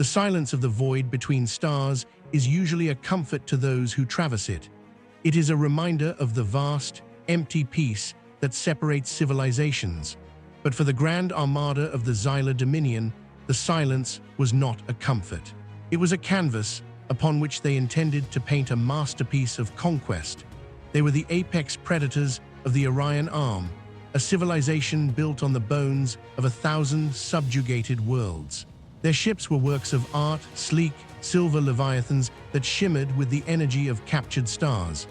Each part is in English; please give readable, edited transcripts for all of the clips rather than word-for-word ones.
The silence of the void between stars is usually a comfort to those who traverse it. It is a reminder of the vast, empty peace that separates civilizations. But for the Grand Armada of the Xylar Dominion, the silence was not a comfort. It was a canvas upon which they intended to paint a masterpiece of conquest. They were the apex predators of the Orion Arm, a civilization built on the bones of 1,000 subjugated worlds. Their ships were works of art, sleek, silver leviathans that shimmered with the energy of captured stars.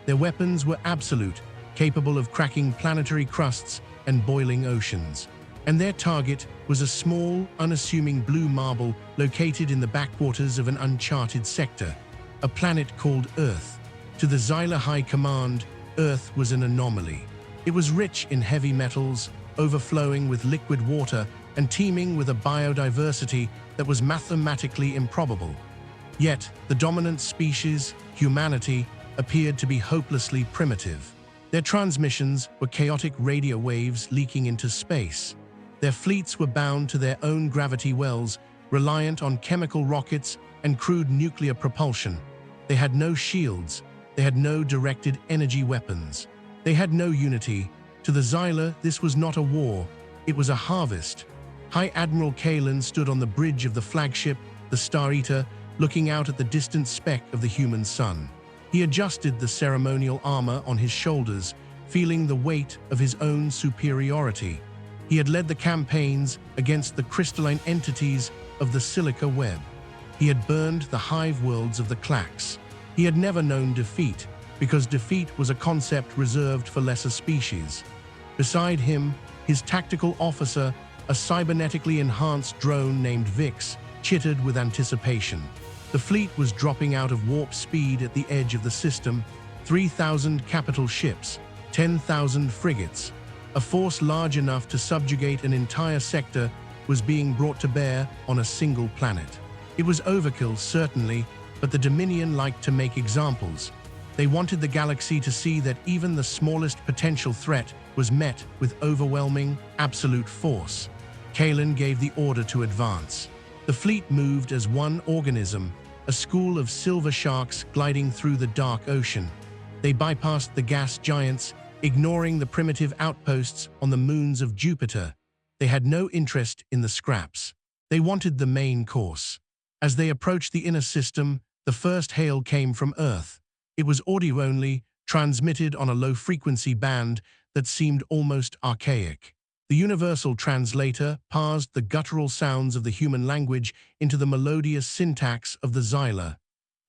Their weapons were absolute, capable of cracking planetary crusts and boiling oceans. And their target was a small, unassuming blue marble located in the backwaters of an uncharted sector, a planet called Earth. To the Xylar High Command, Earth was an anomaly. It was rich in heavy metals, overflowing with liquid water, and teeming with a biodiversity that was mathematically improbable. Yet, the dominant species, humanity, appeared to be hopelessly primitive. Their transmissions were chaotic radio waves leaking into space. Their fleets were bound to their own gravity wells, reliant on chemical rockets and crude nuclear propulsion. They had no shields. They had no directed energy weapons. They had no unity. To the Xylar, this was not a war. It was a harvest. High Admiral Kalen stood on the bridge of the flagship, the Star Eater, looking out at the distant speck of the human sun. He adjusted the ceremonial armor on his shoulders, feeling the weight of his own superiority. He had led the campaigns against the crystalline entities of the silica web. He had burned the hive worlds of the Clax. He had never known defeat, because defeat was a concept reserved for lesser species. Beside him, his tactical officer, a cybernetically enhanced drone named Vix, chittered with anticipation. The fleet was dropping out of warp speed at the edge of the system, 3,000 capital ships, 10,000 frigates. A force large enough to subjugate an entire sector was being brought to bear on a single planet. It was overkill, certainly, but the Dominion liked to make examples. They wanted the galaxy to see that even the smallest potential threat was met with overwhelming, absolute force. Kalen gave the order to advance. The fleet moved as one organism, a school of silver sharks gliding through the dark ocean. They bypassed the gas giants, ignoring the primitive outposts on the moons of Jupiter. They had no interest in the scraps. They wanted the main course. As they approached the inner system, the first hail came from Earth. It was audio-only, transmitted on a low-frequency band that seemed almost archaic. The universal translator parsed the guttural sounds of the human language into the melodious syntax of the Xylar.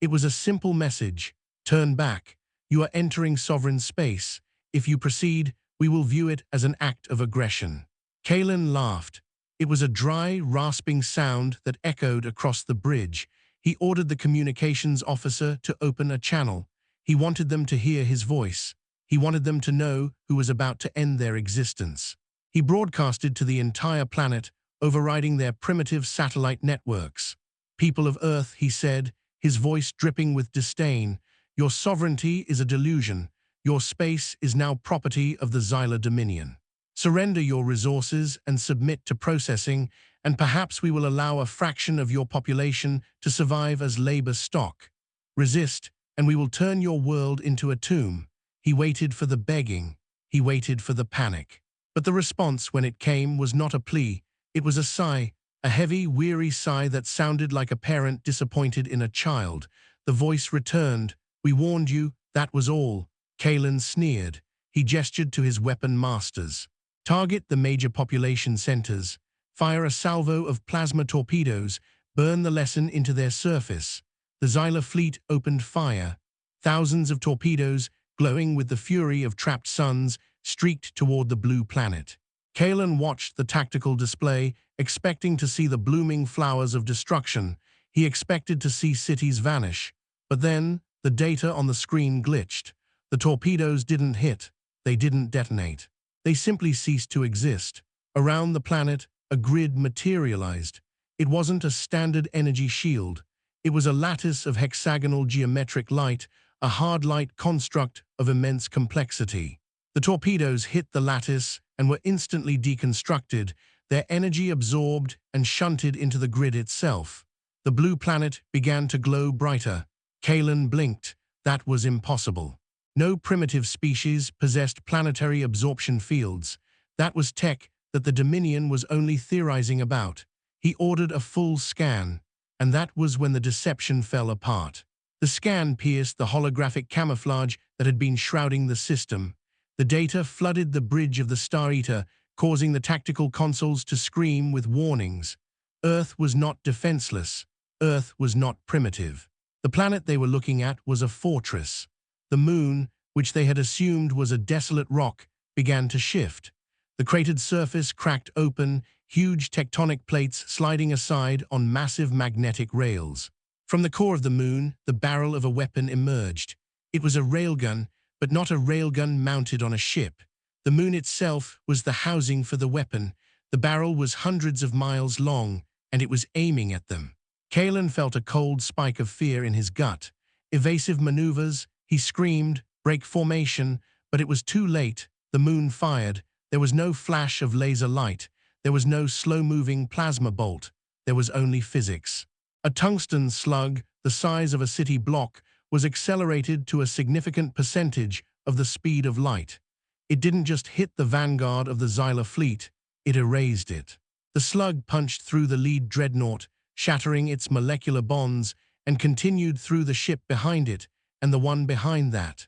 It was a simple message: turn back. You are entering sovereign space. If you proceed, we will view it as an act of aggression. Kalen laughed. It was a dry, rasping sound that echoed across the bridge. He ordered the communications officer to open a channel. He wanted them to hear his voice. He wanted them to know who was about to end their existence. He broadcasted to the entire planet, overriding their primitive satellite networks. People of Earth, he said, his voice dripping with disdain, your sovereignty is a delusion. Your space is now property of the Xylar Dominion. Surrender your resources and submit to processing, and perhaps we will allow a fraction of your population to survive as labor stock. Resist, and we will turn your world into a tomb. He waited for the begging. He waited for the panic. But the response, when it came, was not a plea. It was a sigh, a heavy, weary sigh that sounded like a parent disappointed in a child. The voice returned. We warned you, that was all. Kalen sneered. He gestured to his weapon masters. Target the major population centers. Fire a salvo of plasma torpedoes. Burn the lesson into their surface. The Xylar fleet opened fire. Thousands of torpedoes, glowing with the fury of trapped suns, streaked toward the blue planet. Kalen watched the tactical display, expecting to see the blooming flowers of destruction. He expected to see cities vanish. But then, the data on the screen glitched. The torpedoes didn't hit. They didn't detonate. They simply ceased to exist. Around the planet, a grid materialized. It wasn't a standard energy shield. It was a lattice of hexagonal geometric light, a hard light construct of immense complexity. The torpedoes hit the lattice and were instantly deconstructed, their energy absorbed and shunted into the grid itself. The blue planet began to glow brighter. Kalen blinked. That was impossible. No primitive species possessed planetary absorption fields. That was tech that the Dominion was only theorizing about. He ordered a full scan, and that was when the deception fell apart. The scan pierced the holographic camouflage that had been shrouding the system. The data flooded the bridge of the Star Eater, causing the tactical consoles to scream with warnings. Earth was not defenseless. Earth was not primitive. The planet they were looking at was a fortress. The moon, which they had assumed was a desolate rock, began to shift. The cratered surface cracked open, huge tectonic plates sliding aside on massive magnetic rails. From the core of the moon, the barrel of a weapon emerged. It was a railgun, but not a railgun mounted on a ship. The moon itself was the housing for the weapon. The barrel was hundreds of miles long, and it was aiming at them. Kalen felt a cold spike of fear in his gut. Evasive maneuvers, he screamed, break formation, but it was too late. The moon fired. There was no flash of laser light. There was no slow-moving plasma bolt. There was only physics. A tungsten slug, the size of a city block, was accelerated to a significant percentage of the speed of light. It didn't just hit the vanguard of the Xylar fleet, it erased it. The slug punched through the lead dreadnought, shattering its molecular bonds, and continued through the ship behind it and the one behind that.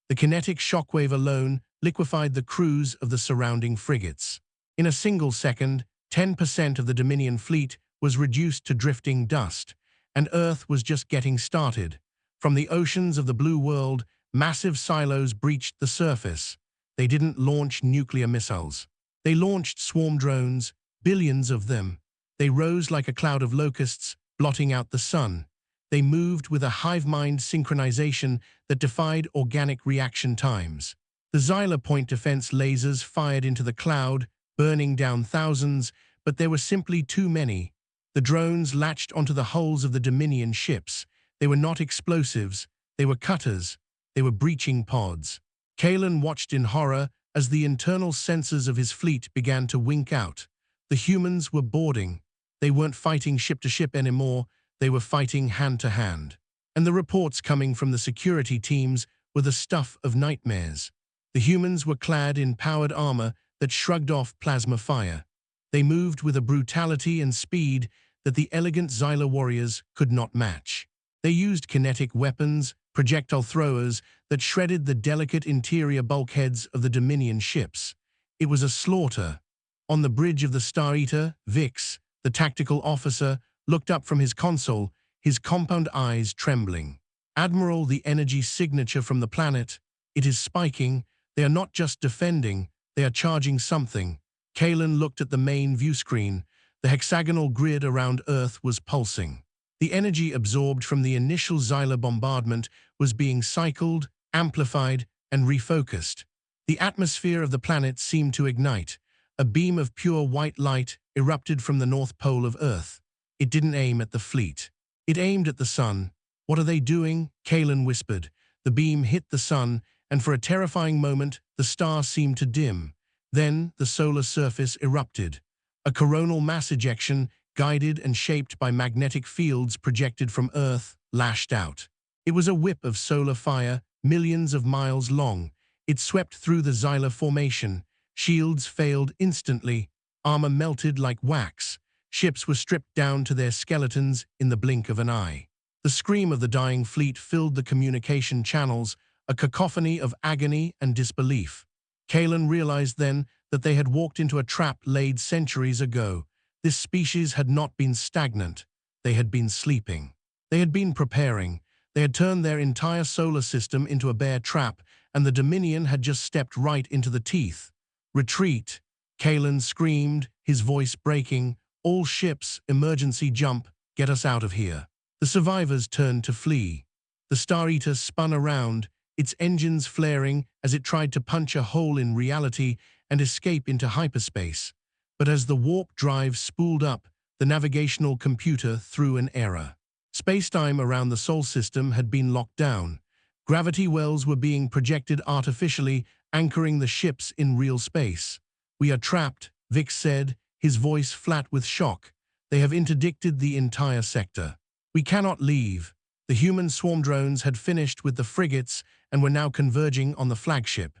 The kinetic shockwave alone liquefied the crews of the surrounding frigates. In a single second, 10% of the Dominion fleet was reduced to drifting dust, and Earth was just getting started. From the oceans of the blue world, massive silos breached the surface. They didn't launch nuclear missiles. They launched swarm drones, billions of them. They rose like a cloud of locusts, blotting out the sun. They moved with a hive-mind synchronization that defied organic reaction times. The Xylar point defense lasers fired into the cloud, burning down thousands, but there were simply too many. The drones latched onto the hulls of the Dominion ships. They were not explosives. They were cutters. They were breaching pods. Kalen watched in horror as the internal sensors of his fleet began to wink out. The humans were boarding. They weren't fighting ship-to-ship anymore. They were fighting hand-to-hand. And the reports coming from the security teams were the stuff of nightmares. The humans were clad in powered armor that shrugged off plasma fire. They moved with a brutality and speed that the elegant Xylar warriors could not match. They used kinetic weapons, projectile throwers that shredded the delicate interior bulkheads of the Dominion ships. It was a slaughter. On the bridge of the Star Eater, Vix, the tactical officer, looked up from his console, his compound eyes trembling. Admiral, the energy signature from the planet. It is spiking. They are not just defending, they are charging something. Kalen looked at the main view screen. The hexagonal grid around Earth was pulsing. The energy absorbed from the initial Xylar bombardment was being cycled, amplified, and refocused. The atmosphere of the planet seemed to ignite. A beam of pure white light erupted from the North Pole of Earth. It didn't aim at the fleet. It aimed at the sun. What are they doing? Kalen whispered. The beam hit the sun, and for a terrifying moment, the star seemed to dim. Then the solar surface erupted. A coronal mass ejection, guided and shaped by magnetic fields projected from Earth, lashed out. It was a whip of solar fire, millions of miles long. It swept through the Xylar formation. Shields failed instantly. Armor melted like wax. Ships were stripped down to their skeletons in the blink of an eye. The scream of the dying fleet filled the communication channels, a cacophony of agony and disbelief. Kalen realized then that they had walked into a trap laid centuries ago. This species had not been stagnant. They had been sleeping. They had been preparing. They had turned their entire solar system into a bear trap, and the Dominion had just stepped right into the teeth. Retreat! Kalen screamed, his voice breaking. All ships, emergency jump, get us out of here. The survivors turned to flee. The Star Eater spun around, its engines flaring as it tried to punch a hole in reality and escape into hyperspace. But as the warp drive spooled up, the navigational computer threw an error. Spacetime around the Sol system had been locked down. Gravity wells were being projected artificially, anchoring the ships in real space. We are trapped, Vix said, his voice flat with shock. They have interdicted the entire sector. We cannot leave. The human swarm drones had finished with the frigates and were now converging on the flagship.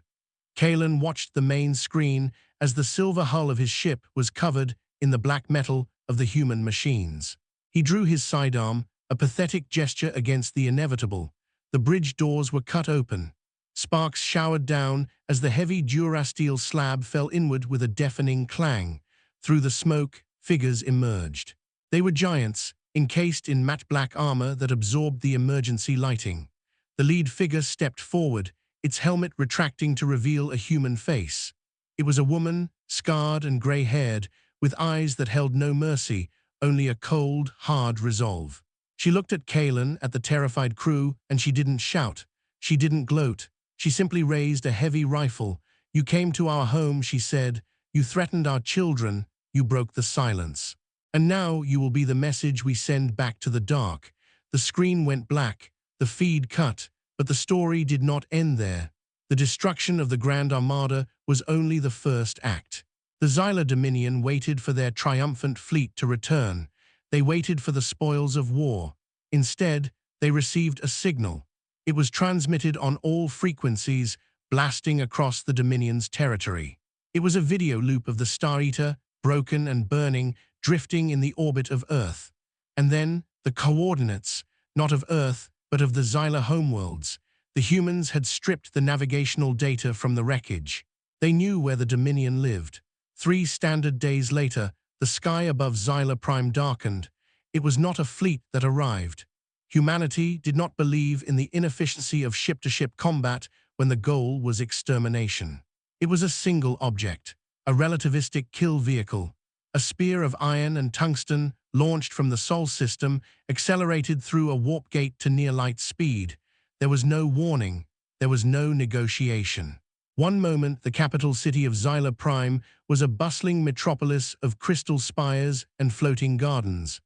Kalen watched the main screen as the silver hull of his ship was covered in the black metal of the human machines. He drew his sidearm, a pathetic gesture against the inevitable. The bridge doors were cut open. Sparks showered down as the heavy durasteel slab fell inward with a deafening clang. Through the smoke, figures emerged. They were giants, encased in matte black armor that absorbed the emergency lighting. The lead figure stepped forward, its helmet retracting to reveal a human face. It was a woman, scarred and gray-haired, with eyes that held no mercy, only a cold, hard resolve. She looked at Kalen, at the terrified crew, and she didn't shout. She didn't gloat. She simply raised a heavy rifle. "You came to our home," she said. "You threatened our children. You broke the silence. And now you will be the message we send back to the dark." The screen went black, the feed cut, but the story did not end there. The destruction of the Grand Armada was only the first act. The Xylar Dominion waited for their triumphant fleet to return. They waited for the spoils of war. Instead, they received a signal. It was transmitted on all frequencies, blasting across the Dominion's territory. It was a video loop of the Star Eater, broken and burning, drifting in the orbit of Earth. And then, the coordinates, not of Earth, but of the Xylar homeworlds. The humans had stripped the navigational data from the wreckage. They knew where the Dominion lived. 3 standard days later, the sky above Xylar Prime darkened. It was not a fleet that arrived. Humanity did not believe in the inefficiency of ship-to-ship combat when the goal was extermination. It was a single object, a relativistic kill vehicle, a spear of iron and tungsten launched from the Sol system, accelerated through a warp gate to near-light speed. There was no warning. There was no negotiation. One moment, the capital city of Xylar Prime was a bustling metropolis of crystal spires and floating gardens.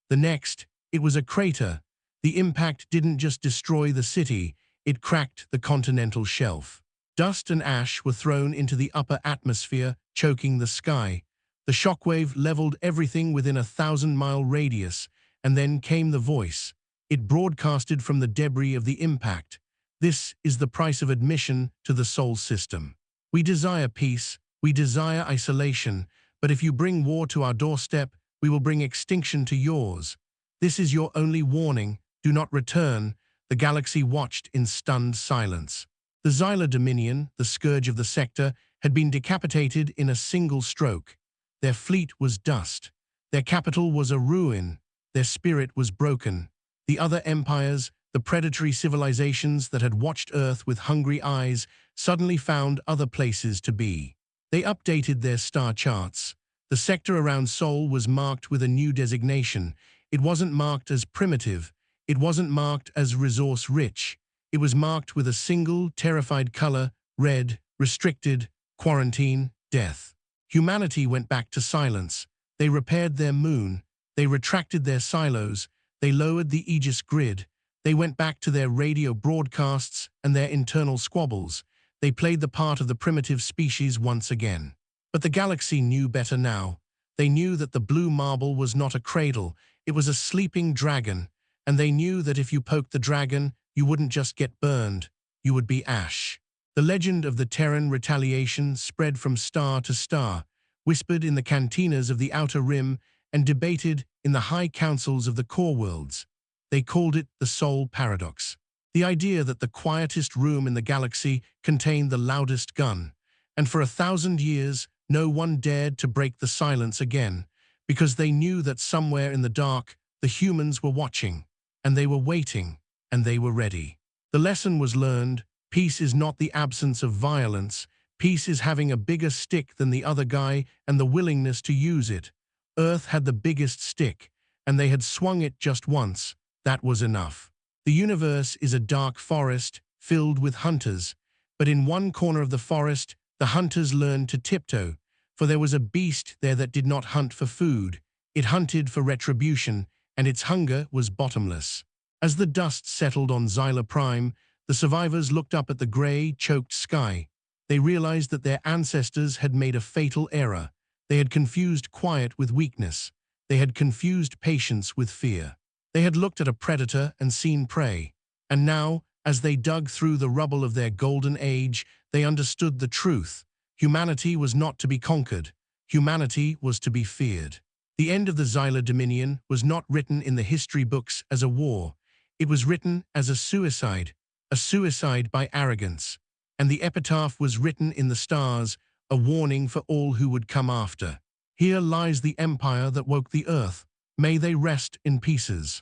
The next, it was a crater. The impact didn't just destroy the city, it cracked the continental shelf. Dust and ash were thrown into the upper atmosphere, choking the sky. The shockwave leveled everything within a 1,000-mile radius, and then came the voice. It broadcasted from the debris of the impact. "This is the price of admission to the Sol system. We desire peace, we desire isolation, but if you bring war to our doorstep, we will bring extinction to yours. This is your only warning. Do not return." The galaxy watched in stunned silence. The Xylar Dominion, the scourge of the sector, had been decapitated in a single stroke. Their fleet was dust. Their capital was a ruin. Their spirit was broken. The other empires, the predatory civilizations that had watched Earth with hungry eyes, suddenly found other places to be. They updated their star charts. The sector around Sol was marked with a new designation. It wasn't marked as primitive. It wasn't marked as resource-rich. It was marked with a single, terrified color: red, restricted, quarantine, death. Humanity went back to silence. They repaired their moon. They retracted their silos. They lowered the Aegis grid. They went back to their radio broadcasts and their internal squabbles. They played the part of the primitive species once again. But the galaxy knew better now. They knew that the blue marble was not a cradle. It was a sleeping dragon. And they knew that if you poked the dragon, you wouldn't just get burned. You would be ash. The legend of the Terran retaliation spread from star to star, whispered in the cantinas of the Outer Rim, and debated in the high councils of the core worlds. They called it the Sol Paradox. The idea that the quietest room in the galaxy contained the loudest gun. And for 1,000 years, no one dared to break the silence again, because they knew that somewhere in the dark, the humans were watching, and they were waiting, and they were ready. The lesson was learned. Peace is not the absence of violence. Peace is having a bigger stick than the other guy and the willingness to use it. Earth had the biggest stick, and they had swung it just once. That was enough. The universe is a dark forest filled with hunters, but in one corner of the forest, the hunters learned to tiptoe, for there was a beast there that did not hunt for food. It hunted for retribution, and its hunger was bottomless. As the dust settled on Xylar Prime, the survivors looked up at the gray, choked sky. They realized that their ancestors had made a fatal error. They had confused quiet with weakness. They had confused patience with fear. They had looked at a predator and seen prey. And now, as they dug through the rubble of their golden age, they understood the truth. Humanity was not to be conquered. Humanity was to be feared. The end of the Xylar Dominion was not written in the history books as a war. It was written as a suicide by arrogance. And the epitaph was written in the stars, a warning for all who would come after. Here lies the empire that woke the earth. May they rest in pieces.